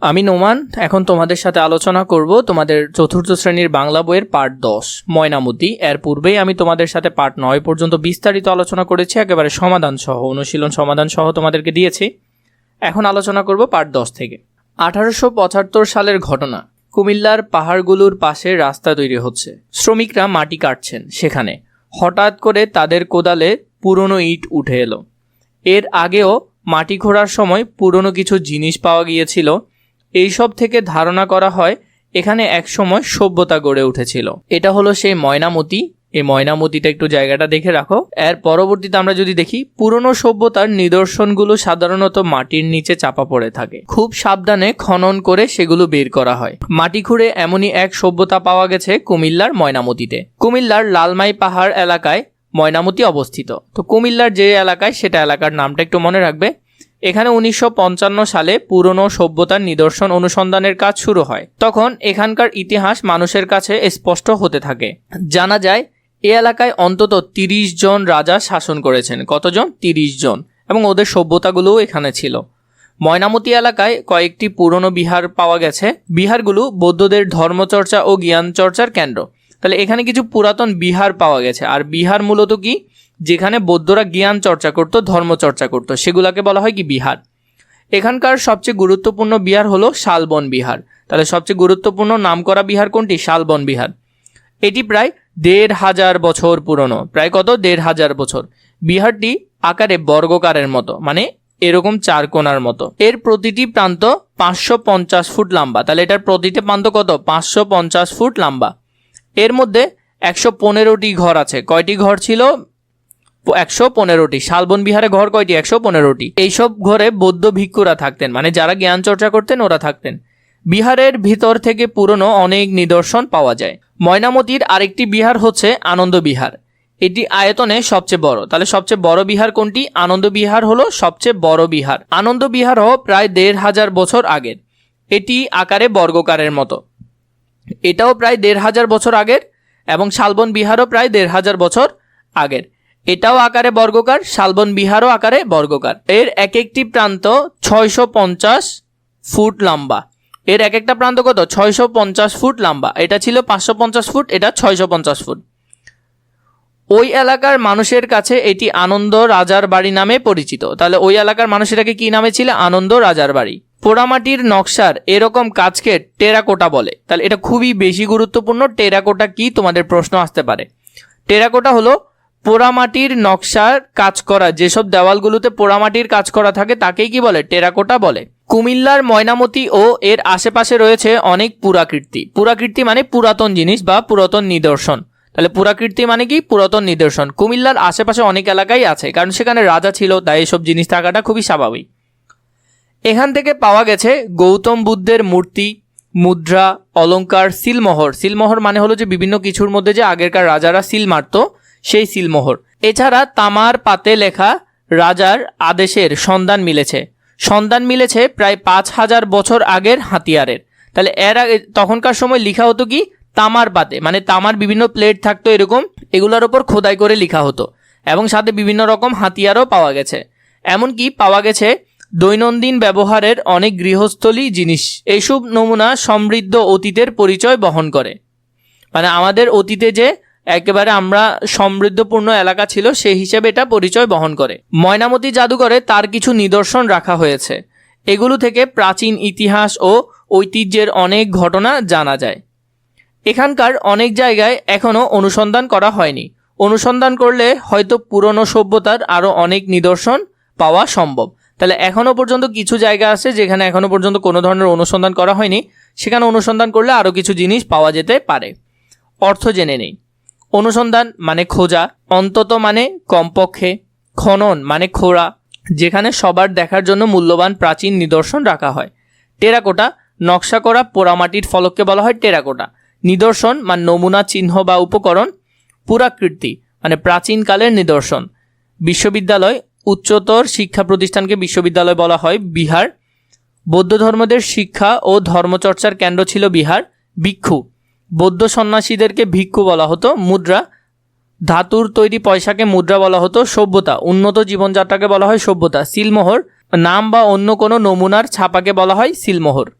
আমি নোমান এখন তোমাদের সাথে আলোচনা করব তোমাদের চতুর্থ শ্রেণীর বাংলা বইয়ের পার্ট 10 ময়নামতি। এর পূর্বেই আমি তোমাদের সাথে পার্ট 9 পর্যন্ত বিস্তারিত আলোচনা করেছি, একেবারে সমাধান সহ অনুশীলন সমাধান সহ তোমাদেরকে দিয়েছি। এখন আলোচনা করব পার্ট 10 থেকে। 1875 সালের ঘটনা। কুমিল্লার পাহাড়গুলোর পাশে রাস্তা তৈরি হচ্ছে, শ্রমিকরা মাটি কাটছেন। সেখানে হঠাৎ করে তাদের কোদালে পুরনো ইট উঠে এলো। এর আগেও মাটি খোঁড়ার সময় পুরনো কিছু জিনিস পাওয়া গিয়েছিল। এইসব থেকে ধারণা করা হয় এখানে একসময় সভ্যতা গড়ে উঠেছিল। এটা হলো সেই ময়নামতি। এই ময়নামতিটা একটু জায়গাটা দেখে রাখো। এর পরবর্তীতে আমরা যদি দেখি, পুরনো সভ্যতার নিদর্শনগুলো সাধারণত মাটির নিচে চাপা পড়ে থাকে। খুব সাবধানে খনন করে সেগুলো বের করা হয়। মাটি খুঁড়ে এমনই এক সভ্যতা পাওয়া গেছে কুমিল্লার ময়নামতিতে। কুমিল্লার লালমাই পাহাড় এলাকায় ময়নামতি অবস্থিত। তো কুমিল্লার যে এলাকায়, সেটা এলাকার নামটা একটু মনে রাখবে। এখানে 1955 সালে পুরনো সভ্যতার নিদর্শন অনুসন্ধানের কাজ শুরু হয়। তখন এখানকার ইতিহাস মানুষের কাছে স্পষ্ট হতে থাকে। জানা যায় এ এলাকায় অন্তত 30 জন রাজা শাসন করেছেন। কতজন? 30 জন। এবং ওদের সভ্যতাগুলোও এখানে ছিল। ময়নামতি এলাকায় কয়েকটি পুরনো বিহার পাওয়া গেছে। বিহারগুলো বৌদ্ধদের ধর্মচর্চা ও জ্ঞান চর্চার কেন্দ্র। তাহলে এখানে কিছু পুরাতন বিহার পাওয়া গেছে। আর বিহার মূলত কি? যেখানে বৌদ্ধরা জ্ঞান চর্চা করত, ধর্ম চর্চা করত, সেগুলোকে বলা হয় কি? বিহার। এখানকার সবচেয়ে গুরুত্বপূর্ণ বিহার হলো শালবন বিহার। তাহলে সবচেয়ে গুরুত্বপূর্ণ নামকরা বিহার কোনটি? শালবন বিহার। এটি প্রায় 1500 বছর পুরনো। প্রায় কত? 1500 বছর। বিহারটি আকারে বর্গকারের মতো, মানে এরকম 4 কোণার মতো। এর প্রতিটি প্রান্ত 550 ফুট লম্বা। তাহলে এটার প্রতিটি প্রান্ত কত? 550 ফুট লম্বা। এর মধ্যে 115টি ঘর আছে। কয়টি ঘর ছিল? 115টি। শালবন বিহারে ঘর কয়টি? 115টি। এইসব ঘরে বৌদ্ধ ভিক্ষুরা থাকতেন, মানে যারা জ্ঞান চর্চা করতেন ওরা থাকতেন। বিহারের ভিতর থেকে পুরনো অনেক নিদর্শন পাওয়া যায়। ময়নামতির আরেকটি বিহার হচ্ছে আনন্দ বিহার। এটি আয়তনে সবচেয়ে বড়। তাহলে সবচেয়ে বড় বিহার কোনটি? আনন্দ বিহার হলো সবচেয়ে বড় বিহার। আনন্দ বিহারও প্রায় 1500 বছর আগের। এটি আকারে বর্গকারের মতো। এটাও প্রায় 1500 বছর আগের। এবং শালবন বিহারও প্রায় 1500 বছর আগের। এটাও আকারে বর্গকার, শালবন বিহারও আকারে বর্গকার। এর এক একটি প্রান্ত 650 ফুট লম্বা। এর এক একটা প্রান্ত কত? 650 ফুট লম্বা। এটা ছিল 550 ফুট, এটা 650 ফুট। ওই এলাকার মানুষের কাছে এটি আনন্দ রাজার বাড়ি নামে পরিচিত। তাহলে ওই এলাকার মানুষেরাকে কি নামে ছিল? আনন্দ রাজার বাড়ি। পোড়ামাটির নকশার এরকম কাজকে টেরাকোটা বলে। তাহলে এটা খুবই বেশি গুরুত্বপূর্ণ। টেরাকোটা কি? তোমাদের প্রশ্ন আসতে পারে। টেরাকোটা হলো পোড়ামাটির নকশার কাজ করা, যেসব দেওয়ালগুলোতে পোড়ামাটির কাজ করা থাকে তাকেই কি বলে? টেরাকোটা বলে। কুমিল্লার ময়নামতি ও এর আশেপাশে রয়েছে অনেক পুরাকীর্তি। পুরাকীর্তি মানে পুরাতন জিনিস বা পুরাতন নিদর্শন। তাহলে পুরাকীর্তি মানে কি? পুরাতন নিদর্শন। কুমিল্লার আশেপাশে অনেক এলাকাই আছে, কারণ সেখানে রাজা ছিল, তাই এসব জিনিস থাকাটা খুবই স্বাভাবিক। এখান থেকে পাওয়া গেছে গৌতম বুদ্ধের মূর্তি, মুদ্রা, অলংকার, সিলমোহর। সিলমোহর মানে হলো যে বিভিন্ন কিছুর মধ্যে যে আগেরকার রাজারা সিল মারত, সেই সিলমোহর। এছাড়া তামার পাতে লেখা রাজার আদেশের সন্ধান মিলেছে প্রায় 5000 বছর আগের হাতিয়ারের। তাহলে এর আগে তখনকার সময় লেখা হতো কি? তামার পাতে, মানে তামার বিভিন্ন প্লেট থাকতো এরকম, এগুলোর ওপর খোদাই করে লেখা হতো। এবং সাথে বিভিন্ন রকম হাতিয়ারও পাওয়া গেছে। এমনকি পাওয়া গেছে দৈনন্দিন ব্যবহারের অনেক গৃহস্থলী জিনিস। এইসব নমুনা সমৃদ্ধ অতীতের পরিচয় বহন করে। মানে আমাদের অতীতে যে একেবারে আমরা সমৃদ্ধপূর্ণ এলাকা ছিল, সেই হিসেবে এটা পরিচয় বহন করে। ময়নামতি জাদুঘরে তার কিছু নিদর্শন রাখা হয়েছে। এগুলো থেকে প্রাচীন ইতিহাস ও ঐতিহ্যের অনেক ঘটনা জানা যায়। এখানকার অনেক জায়গায় এখনও অনুসন্ধান করা হয়নি। অনুসন্ধান করলে হয়তো পুরনো সভ্যতার আরও অনেক নিদর্শন পাওয়া সম্ভব। তাহলে এখনও পর্যন্ত কিছু জায়গা আছে যেখানে এখনও পর্যন্ত কোনো ধরনের অনুসন্ধান করা হয়নি, সেখানে অনুসন্ধান করলে আরও কিছু জিনিস পাওয়া যেতে পারে। অর্থ জেনে নেই। অনুসন্ধান মানে খোঁজা, অন্তত মানে কমপক্ষে, খনন মানে খোঁড়া, যেখানে সবার দেখার জন্য মূল্যবান প্রাচীন নিদর্শন রাখা হয়। টেরাকোটা, নকশা করা পোড়ামাটির ফলককে বলা হয় টেরাকোটা। নিদর্শন মানে নমুনা, চিহ্ন বা উপকরণ। পুরাকীর্তি মানে প্রাচীনকালের নিদর্শন। বিশ্ববিদ্যালয়, উচ্চতর শিক্ষা প্রতিষ্ঠানকে বিশ্ববিদ্যালয় বলা হয়। বিহার, বৌদ্ধ ধর্মদের শিক্ষা ও ধর্মচর্চার কেন্দ্র ছিল বিহার। ভিক্ষু, বৌদ্ধ সন্ন্যাসীদেরকে ভিক্ষু বলা হতো। মুদ্রা, ধাতুর তৈরি পয়সাকে মুদ্রা বলা হতো। সভ্যতা, উন্নত জীবনযাত্রাকে বলা হয় সভ্যতা। সিলমোহর, নাম বা অন্য কোনো নমুনার ছাপাকে বলা হয় সিলমোহর।